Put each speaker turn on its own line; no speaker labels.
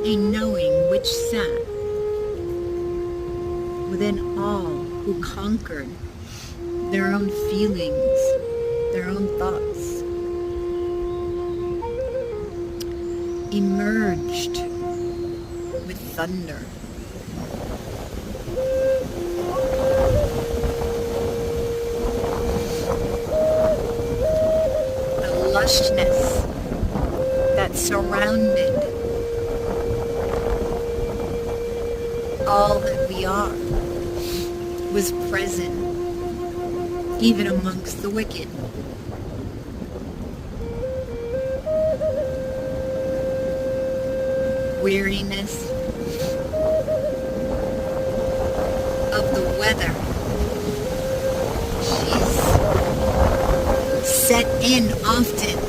a knowing which sat within all who conquered their own feelings, their own thoughts, emerged with thunder. The lushness that surrounded all that we are was present even amongst the wicked. Weariness of the weather. She's set in often